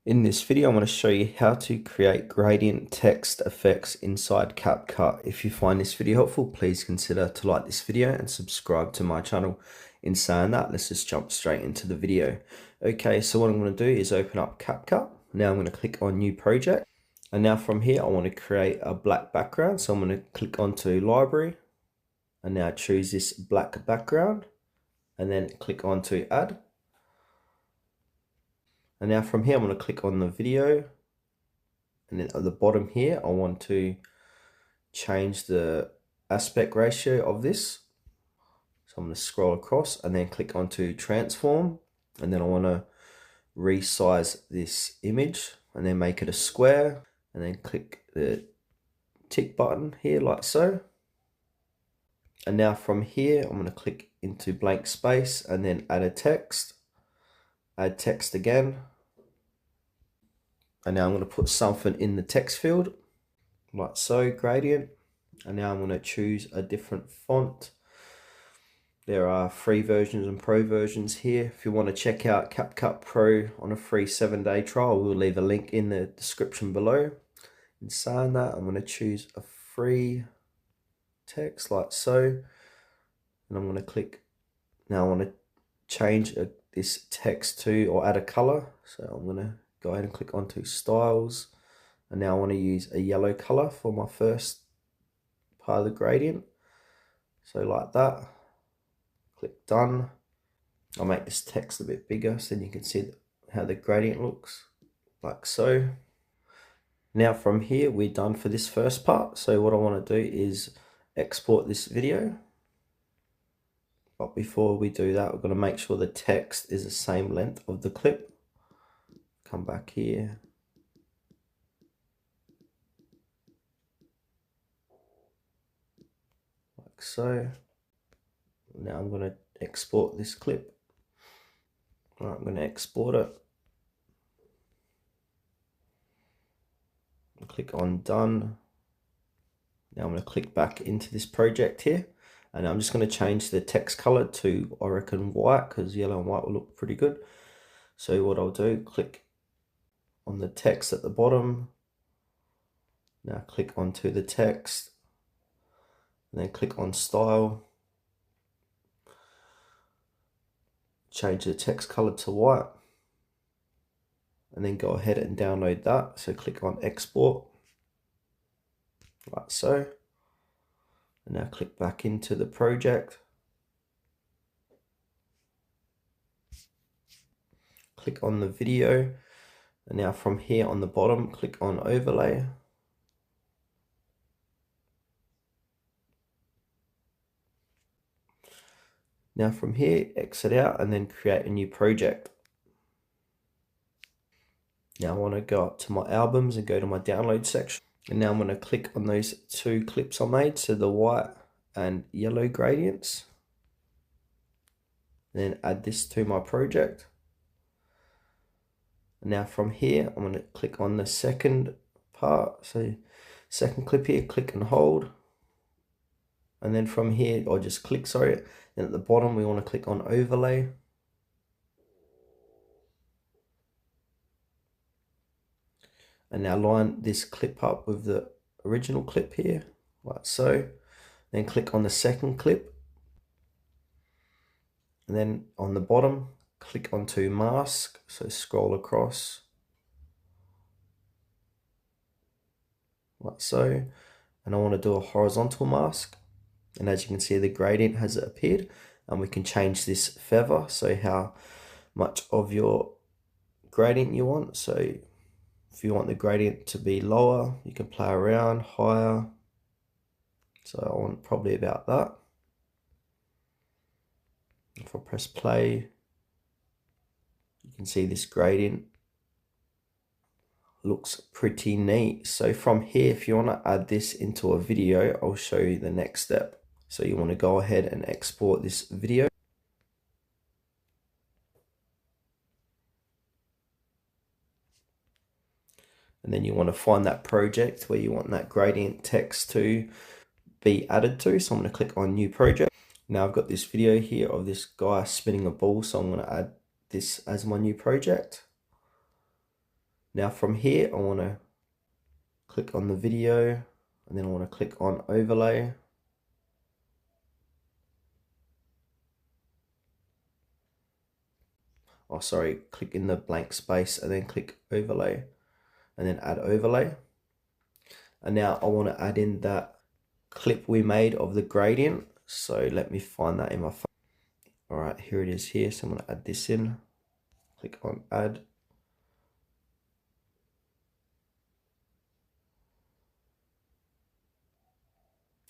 In this video, I'm going to show you how to create gradient text effects inside CapCut. If you find this video helpful, please consider to like this video and subscribe to my channel. In saying that, let's just jump straight into the video. Okay, so what I'm going to do is open up CapCut. Now I'm going to click on New Project. And now from here, I want to create a black background. So I'm going to click onto Library. And now choose this black background. And then click onto Add. And now from here, I'm going to click on the video. And then at the bottom here, I want to change the aspect ratio of this. So I'm going to scroll across and then click onto transform. And then I want to resize this image and then make it a square. And then click the tick button here like so. And now from here, I'm going to click into blank space and then add a text. Add text again. And now I'm going to put something in the text field, like so, gradient. And now I'm going to choose a different font. There are free versions and pro versions here. If you want to check out CapCut Pro on a free 7-day trial, we'll leave a link in the description below. In saying that, I'm going to choose a free text like so. And I'm going to click, now I want to change this text to, or add a color. So I'm going to go ahead and click onto styles, and now I want to use a yellow color for my first part of the gradient, so like that. Click done. I'll make this text a bit bigger so then you can see how the gradient looks, like so. Now from here we're done for this first part, so what I want to do is export this video. But before we do that, we're going to make sure the text is the same length of the clip. Come back here. Like so. Now I'm going to export this clip. Right, I'm going to export it. I'll click on done. Now I'm going to click back into this project here. And I'm just going to change the text color to, I reckon, white, because yellow and white will look pretty good. So what I'll do, click on the text at the bottom. Now click onto the text and then click on style. Change the text color to white and then go ahead and download that. So click on export like so. And now click back into the project. Click on the video. And now from here on the bottom, click on overlay. Now from here, exit out and then create a new project. Now I want to go up to my albums and go to my download section. And now I'm going to click on those two clips I made, so the white and yellow gradients. And then add this to my project. Now from here, I'm going to click on the second part. So second clip here, click and hold. And then from here, or just click, sorry. Then at the bottom, we want to click on overlay. And now line this clip up with the original clip here, like so. Then click on the second clip. And then on the bottom, click onto mask, so scroll across like so, and I want to do a horizontal mask, and as you can see the gradient has appeared, and we can change this feather, so how much of your gradient you want. So if you want the gradient to be lower, you can play around, higher, so I want probably about that. If I press play, you can see this gradient looks pretty neat. So from here, if you want to add this into a video, I'll show you the next step. So you want to go ahead and export this video. And then you want to find that project where you want that gradient text to be added to. So I'm going to click on new project. Now I've got this video here of this guy spinning a ball, so I'm going to add this as my new project. Now from here, I want to click on the video, and then I want to click on overlay. Oh, sorry, click in the blank space and then click overlay and then add overlay. And now I want to add in that clip we made of the gradient. So let me find that in my phone. All right, here it is here. So I'm going to add this in. Click on add.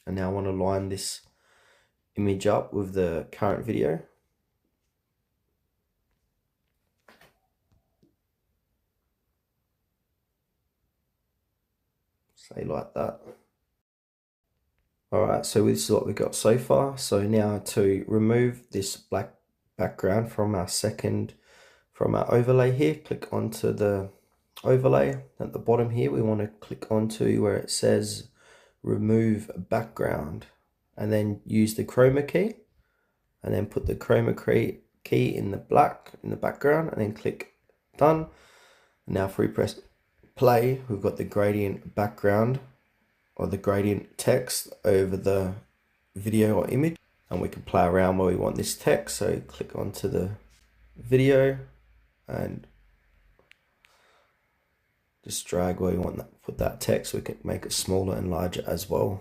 And now I want to line this image up with the current video. Say like that. All right, so this is what we got so far. So now to remove this black background from our overlay here, click onto the overlay. At the bottom here, we want to click onto where it says remove background, and then use the chroma key, and then put the chroma key in the black in the background, and then click done. And now if we press play, we've got the gradient background or the gradient text over the video or image, and we can play around where we want this text. So click onto the video and just drag where we want that, put that text. We can make it smaller and larger as well.